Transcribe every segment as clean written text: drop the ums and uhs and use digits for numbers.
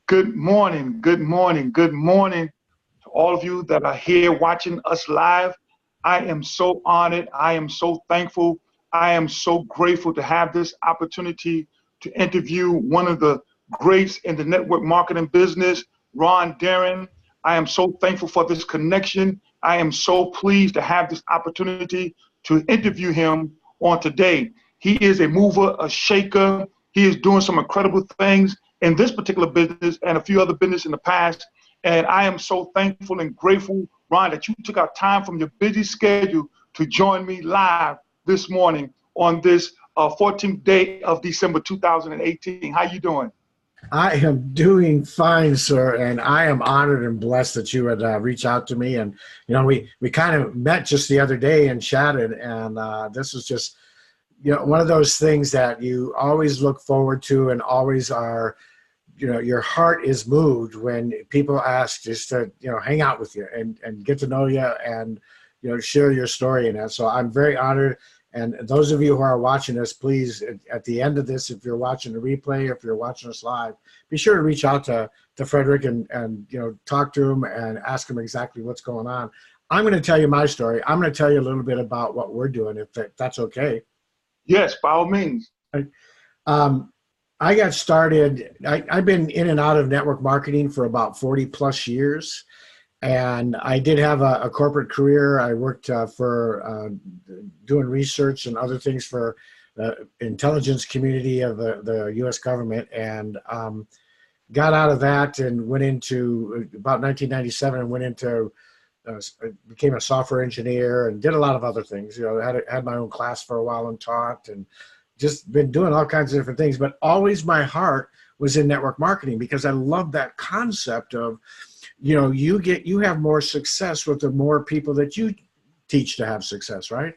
Good morning, good morning, good morning to all of you that are here watching us live. I am so honored. I am so thankful. I am so grateful to have this opportunity to interview one of the greats in the network marketing business, Ron Darren. I am so thankful for this connection. I am so pleased to have this opportunity to interview him on today. He is a mover, a shaker. He is doing some incredible things in this particular business and a few other business in the past. And I am so thankful and grateful, Ron, that you took out time from your busy schedule to join me live this morning on this 14th day of December 2018. How you doing? I am doing fine, sir, and I am honored and blessed that you would reach out to me. And we kind of met just the other day and chatted, and this was just one of those things that you always look forward to, and always are. Your heart is moved when people ask just to hang out with you and get to know you and share your story in that. So I'm very honored. And those of you who are watching us, please, at the end of this, if you're watching the replay, if you're watching us live, be sure to reach out to Fredrick and talk to him and ask him exactly what's going on. I'm going to tell you my story. I'm going to tell you a little bit about what we're doing, if that's okay. Yes, by all means. I got started, I've been in and out of network marketing for about 40 plus years. And I did have a corporate career. I worked for doing research and other things for the intelligence community of the U.S. government, and got out of that and went into, about 1997, and went into, became a software engineer and did a lot of other things. Had my own class for a while and taught, and just been doing all kinds of different things. But always my heart was in network marketing, because I love that concept of, you have more success with the more people that you teach to have success, right?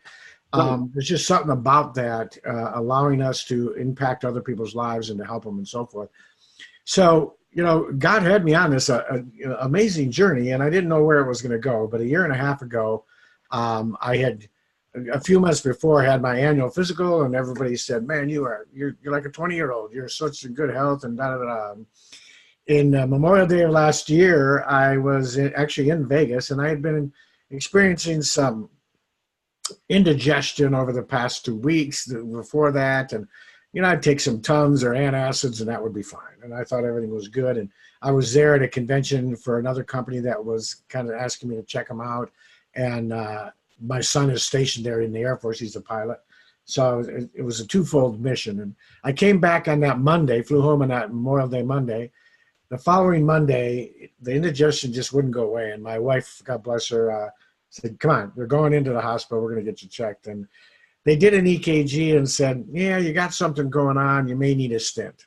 There's just something about that, allowing us to impact other people's lives and to help them and so forth. So, God had me on this amazing journey, and I didn't know where it was going to go. But a year and a half ago, I had, a few months before, had my annual physical, and everybody said, "Man, you're like a 20-year-old. You're such in good health," and da da da. In Memorial Day of last year, I was actually in Vegas, and I had been experiencing some indigestion over the past 2 weeks before that. And, I'd take some Tums or antacids, and that would be fine. And I thought everything was good. And I was there at a convention for another company that was kind of asking me to check them out. And my son is stationed there in the Air Force. He's a pilot. So it was a twofold mission. And I came back on that Monday, flew home on that Memorial Day Monday. The following Monday, the indigestion just wouldn't go away. And my wife, God bless her, said, "Come on, we're going into the hospital. We're going to get you checked." And they did an EKG and said, "Yeah, you got something going on. You may need a stent."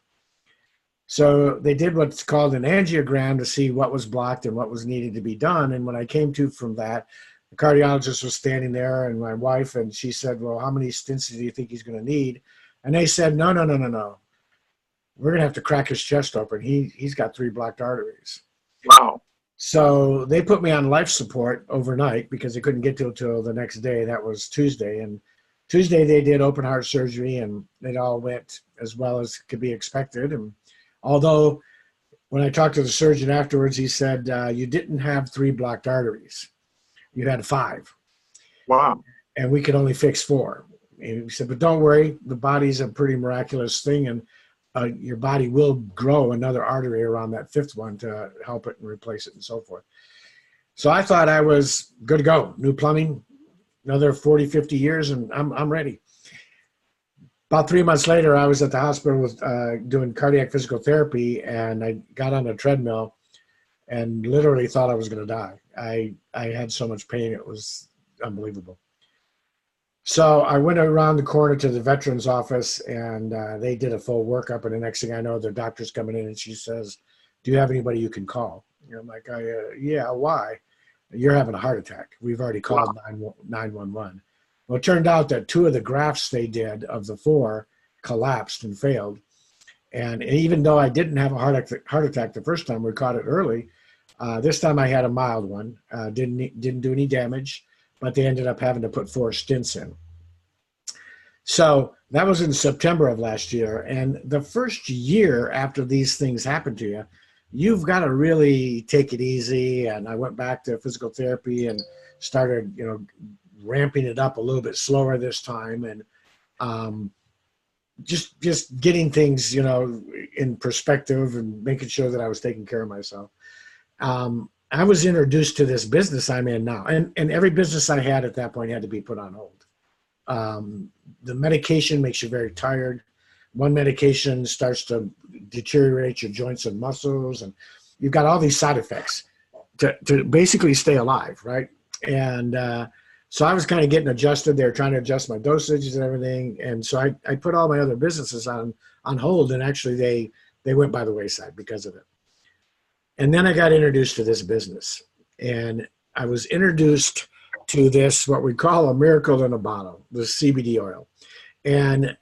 So they did what's called an angiogram to see what was blocked and what was needed to be done. And when I came to from that, the cardiologist was standing there, and my wife, and she said, "Well, how many stents do you think he's going to need?" And they said, No. We're going to have to crack his chest open. He's got 3 blocked arteries." Wow. So they put me on life support overnight because they couldn't get to it till the next day. That was Tuesday. And Tuesday they did open heart surgery, and it all went as well as could be expected. And although when I talked to the surgeon afterwards, he said, "You didn't have 3 blocked arteries. You had 5. Wow. And we could only fix 4. And he said, "But don't worry, the body's a pretty miraculous thing, and your body will grow another artery around that 5th one to help it and replace it," and so forth. So I thought I was good to go. New plumbing, another 40, 50 years, and I'm ready. About 3 months later, I was at the hospital with, doing cardiac physical therapy, and I got on a treadmill and literally thought I was going to die. I had so much pain. It was unbelievable. So I went around the corner to the veterans office, and they did a full workup. And the next thing I know, the doctor's coming in, and she says, "Do you have anybody you can call?" And I'm like, "Yeah, why?" "You're having a heart attack. We've already called 911. Well, it turned out that 2 of the grafts they did of the 4 collapsed and failed. And even though I didn't have a heart attack the first time, we caught it early. This time I had a mild one. Didn't do any damage, but they ended up having to put 4 stents in. So that was in September of last year. And the first year after these things happen to you, you've got to really take it easy. And I went back to physical therapy and started, ramping it up a little bit slower this time. And just getting things, in perspective and making sure that I was taking care of myself. I was introduced to this business I'm in now. And every business I had at that point had to be put on hold. The medication makes you very tired. One medication starts to deteriorate your joints and muscles, and you've got all these side effects to basically stay alive, right? And so I was kind of getting adjusted. They were trying to adjust my dosages and everything, and so I put all my other businesses on hold, and actually they went by the wayside because of it. And then I got introduced to this business, and I was introduced to this, what we call a miracle in a bottle, the CBD oil. And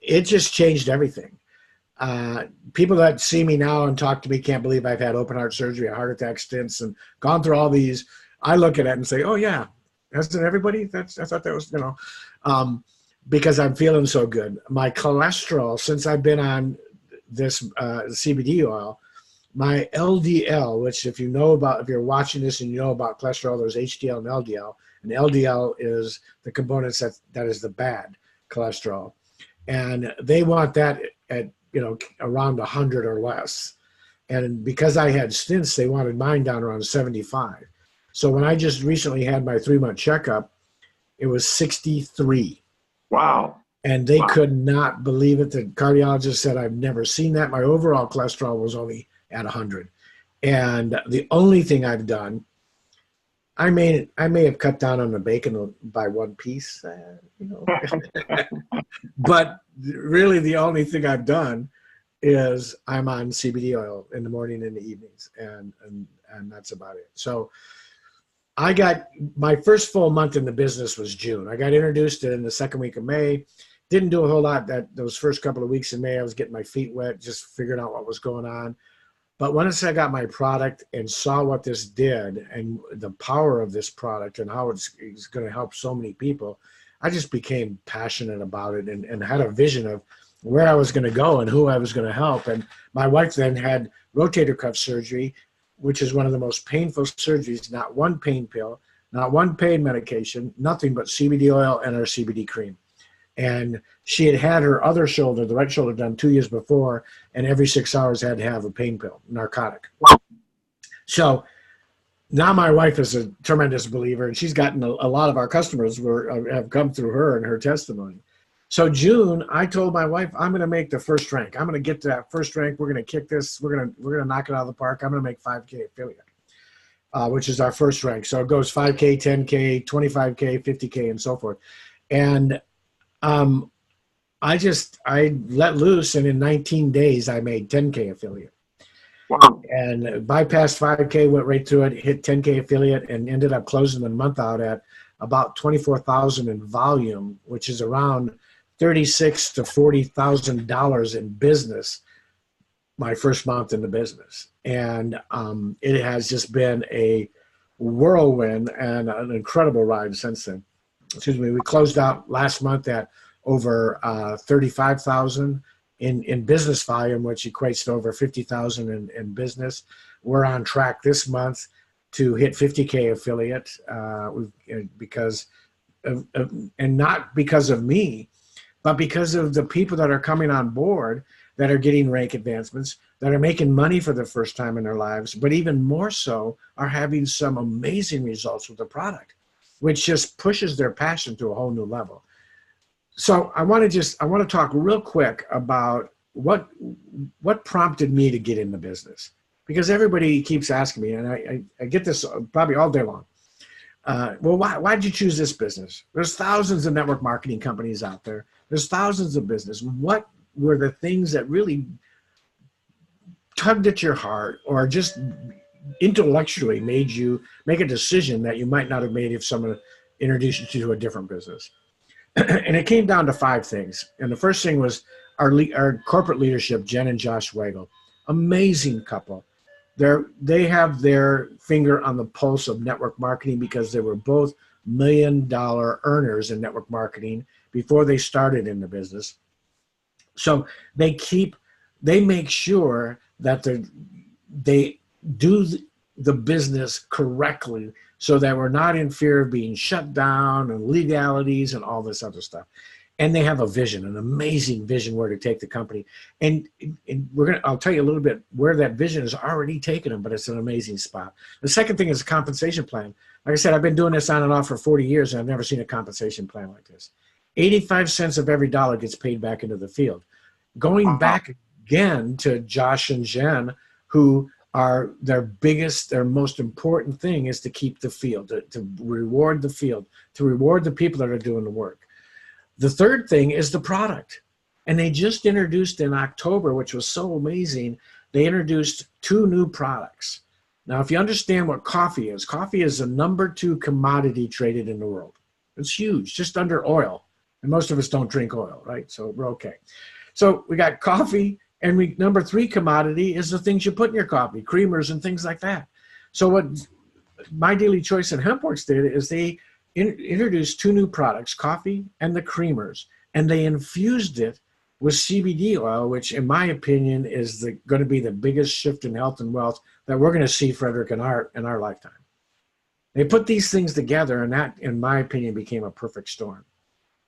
it just changed everything. People that see me now and talk to me can't believe I've had open heart surgery, a heart attack stints, and gone through all these. I look at it and say, oh yeah, hasn't everybody? I thought that was, because I'm feeling so good. My cholesterol, since I've been on this CBD oil, my LDL, which if you're watching this and you know about cholesterol, there's HDL and LDL. And LDL is the components that is the bad cholesterol. And they want that at, around 100 or less. And because I had stints, they wanted mine down around 75. So when I just recently had my 3-month checkup, it was 63. Wow. And they could not believe it. The cardiologist said, I've never seen that. My overall cholesterol was only at 100. And the only thing I've done, I may have cut down on the bacon by 1 piece, but really the only thing I've done is I'm on CBD oil in the morning and the evenings, and that's about it. So I got my first full month in the business was June. I got introduced in the second week of May. Didn't do a whole lot those first couple of weeks in May. I was getting my feet wet, just figuring out what was going on. But once I got my product and saw what this did and the power of this product and how it's going to help so many people, I just became passionate about it and had a vision of where I was going to go and who I was going to help. And my wife then had rotator cuff surgery, which is one of the most painful surgeries, not one pain pill, not one pain medication, nothing but CBD oil and our CBD cream. And she had her other shoulder, the right shoulder, done 2 years before, and every 6 hours had to have a pain pill, narcotic. So now my wife is a tremendous believer, and she's gotten a lot of our customers have come through her and her testimony. So June, I told my wife, I'm going to make the first rank. I'm going to get to that first rank. We're going to kick this. We're going to knock it out of the park. I'm going to make 5K affiliate, which is our first rank. So it goes 5K, 10K, 25K, 50K, and so forth. And I let loose, and in 19 days I made 10K affiliate. Wow. And bypassed 5K, went right through it, hit 10K affiliate, and ended up closing the month out at about 24,000 in volume, which is around $36,000 to $40,000 in business my first month in the business. And it has just been a whirlwind and an incredible ride since then. Excuse me. We closed out last month at over 35,000 in business volume, which equates to over 50,000 in business. We're on track this month to hit 50K affiliate because of, and not because of me, but because of the people that are coming on board that are getting rank advancements, that are making money for the first time in their lives, but even more so are having some amazing results with the product, which just pushes their passion to a whole new level. So I want to talk real quick about what prompted me to get in the business, because everybody keeps asking me, and I get this probably all day long. Well, why did you choose this business? There's thousands of network marketing companies out there. There's thousands of business. What were the things that really tugged at your heart or just intellectually made you make a decision that you might not have made if someone introduced you to a different business? And it came down to 5 things. And the first thing was our corporate leadership, Jen and Josh Wagle. Amazing couple. They have their finger on the pulse of network marketing because they were both $1 million earners in network marketing before they started in the business. So they make sure that they do the business correctly so that we're not in fear of being shut down and legalities and all this other stuff. And they have a vision, an amazing vision where to take the company. And I'll tell you a little bit where that vision has already taken them, but it's an amazing spot. The second thing is a compensation plan. Like I said, I've been doing this on and off for 40 years, and I've never seen a compensation plan like this. 85 cents of every dollar gets paid back into the field. Going back again to Josh and Jen, who are their most important thing is to keep the field, to reward the field, to reward the people that are doing the work. The third thing is the product. And they just introduced in October, which was so amazing, they introduced 2 new products. Now, if you understand what coffee is the number 2 commodity traded in the world. It's huge, just under oil. And most of us don't drink oil, right? So we're okay. So we got coffee, and number 3 commodity is the things you put in your coffee, creamers and things like that. So what My Daily Choice and Hempworks did is they introduced 2 new products, coffee and the creamers, and they infused it with CBD oil, which in my opinion is going to be the biggest shift in health and wealth that we're going to see, Fredrick, in our lifetime. They put these things together, and that, in my opinion, became a perfect storm.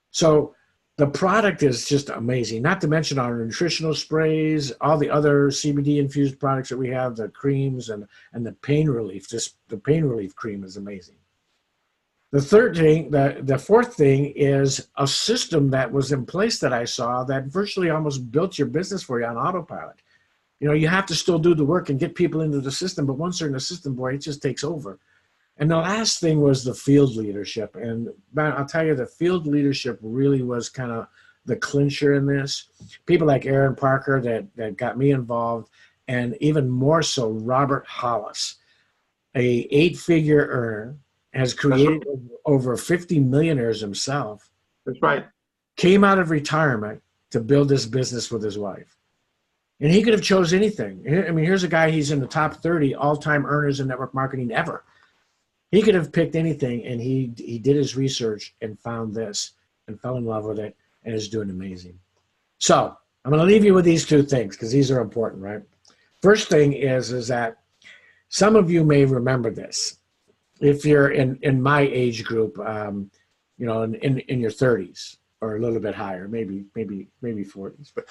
So the product is just amazing, not to mention our nutritional sprays, all the other CBD infused products that we have, the creams and the pain relief. The pain relief cream is amazing. The fourth thing is a system that was in place that I saw that virtually almost built your business for you on autopilot. You know, you have to still do the work and get people into the system, but once they're in the system, boy, it just takes over. And the last thing was the field leadership. And man, I'll tell you, the field leadership really was kind of the clincher in this. People like Aaron Parker that got me involved, and even more so, Robert Hollis, a 8-figure earner, has created over 50 millionaires himself. That's right. Came out of retirement to build this business with his wife. And he could have chose anything. I mean, here's a guy, he's in the top 30 all-time earners in network marketing ever. He could have picked anything, and he did his research and found this and fell in love with it and is doing amazing. So I'm going to leave you with these 2 things because these are important, right? First thing is that some of you may remember this. If you're in my age group, you know, in your 30s or a little bit higher, maybe 40s, but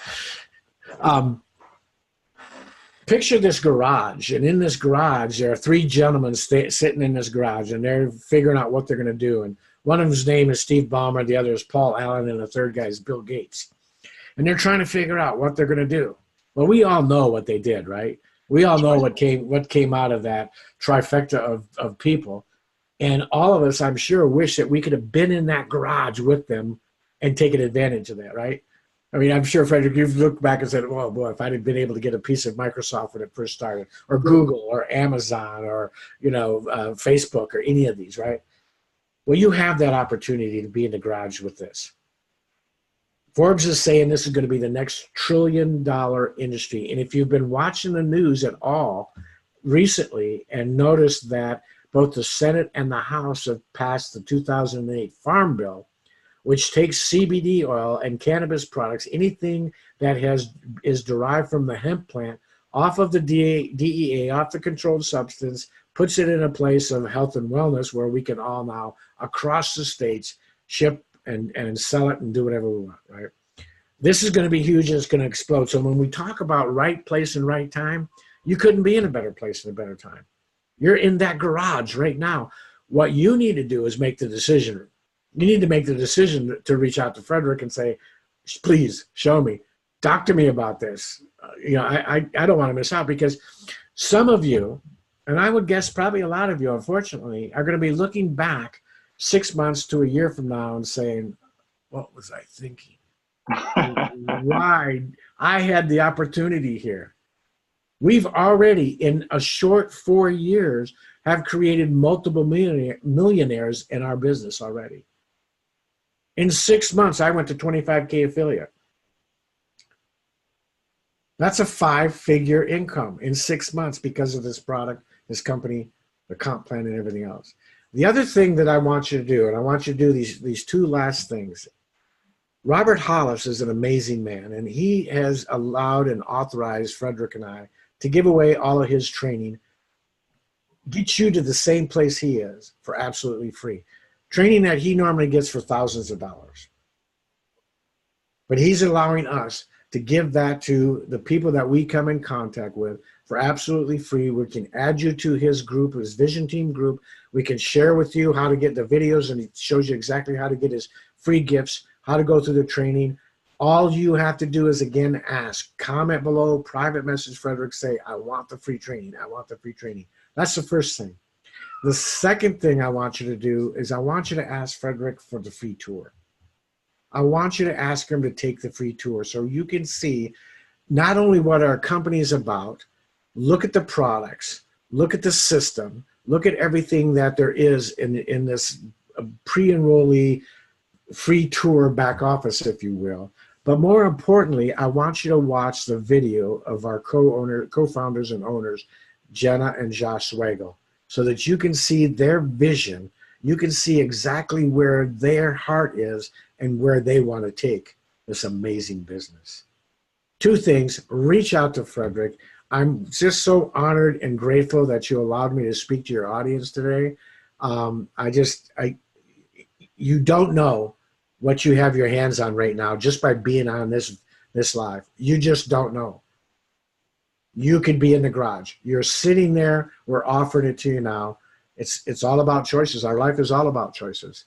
picture this garage, and in this garage there are 3 gentlemen sitting in this garage, and they're figuring out what they're going to do. And one of them's name is Steve Ballmer, the other is Paul Allen, and the third guy is Bill Gates. And they're trying to figure out what they're going to do. Well, we all know what they did, right? We all know what came out of that trifecta of people. And all of us, I'm sure, wish that we could have been in that garage with them and taken advantage of that, right? I mean, I'm sure, Fredrick, you've looked back and said, well, boy, if I'd have been able to get a piece of Microsoft when it first started, or Google, or Amazon, or, you know, Facebook, or any of these, right? Well, you have that opportunity to be in the garage with this. Forbes is saying this is going to be the next $1 trillion industry. And if you've been watching the news at all recently and noticed that both the Senate and the House have passed the 2008 Farm Bill, which takes CBD oil and cannabis products, anything that is derived from the hemp plant, off of the DEA, off the controlled substance, puts it in a place of health and wellness where we can all now, across the states, ship and sell it and do whatever we want, right? This is going to be huge, and it's going to explode. So when we talk about right place and right time, you couldn't be in a better place and a better time. You're in that garage right now. What you need to do is make the decision. You need to make the decision to reach out to Fredrick and say, please show me, talk to me about this. You know, I don't want to miss out, because some of you, and I would guess probably a lot of you, unfortunately, are going to be looking back 6 months to a year from now and saying, what was I thinking? Why? I had the opportunity here. We've already, in a short 4 years, have created multiple millionaires in our business already. In 6 months, I went to 25K affiliate. That's a 5-figure income in 6 months because of this product, this company, the comp plan, and everything else. The other thing that I want you to do, and I want you to do these 2 last things. Robert Hollis is an amazing man, and he has allowed and authorized Fredrick and I to give away all of his training, get you to the same place he is for absolutely free. Training that he normally gets for thousands of dollars. But he's allowing us to give that to the people that we come in contact with for absolutely free. We can add you to his group, his Vision Team group. We can share with you how to get the videos, and he shows you exactly how to get his free gifts, how to go through the training. All you have to do is, again, ask, comment below, private message Fredrick, say, I want the free training. I want the free training. That's the first thing. The second thing I want you to do is I want you to ask Fredrick for the free tour. I want you to ask him to take the free tour so you can see not only what our company is about, look at the products, look at the system, look at everything that there is in this pre-enrollee free tour back office, if you will. But more importantly, I want you to watch the video of our co-founders and owners, Jenna and Josh Swagel, so that you can see their vision. You can see exactly where their heart is and where they want to take this amazing business. Two things: reach out to Fredrick. I'm just so honored and grateful that you allowed me to speak to your audience today. You don't know what you have your hands on right now just by being on this live. You just don't know. You could be in the garage. You're sitting there. We're offering it to you now. It's all about choices. Our life is all about choices.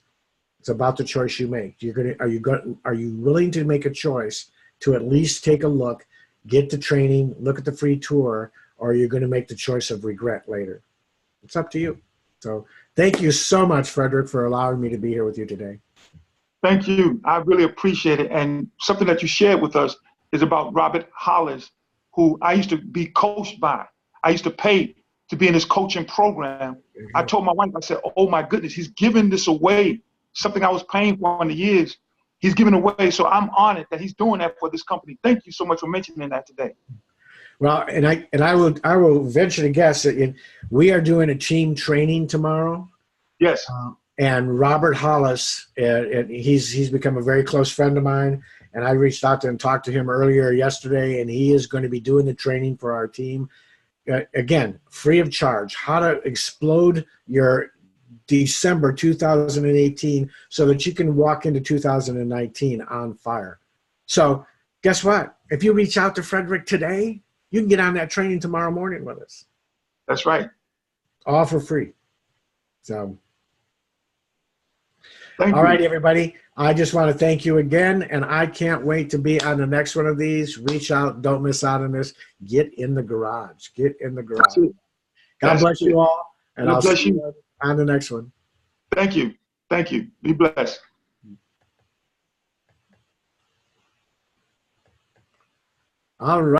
It's about the choice you make. Are you willing to make a choice to at least take a look, get the training, look at the free tour, or are you going to make the choice of regret later? It's up to you. So thank you so much, Fredrick, for allowing me to be here with you today. Thank you. I really appreciate it. And something that you shared with us is about Robert Hollis, who I used to be coached by. I used to pay to be in his coaching program. I told my wife, I said, oh my goodness, he's giving this away. Something I was paying for in the years, he's giving away. So I'm honored that he's doing that for this company. Thank you so much for mentioning that today. Well, and I will venture to guess that we are doing a team training tomorrow. Yes. And Robert Hollis, he's become a very close friend of mine. And I reached out to him, talked to him earlier yesterday, and he is going to be doing the training for our team. Again, free of charge, how to explode your December 2018 so that you can walk into 2019 on fire. So guess what? If you reach out to Fredrick today, you can get on that training tomorrow morning with us. That's right. All for free. So, all right, everybody. I just want to thank you again, and I can't wait to be on the next one of these. Reach out. Don't miss out on this. Get in the garage. Get in the garage. God bless you all, and I'll see you on the next one. Thank you. Thank you. Be blessed. All right.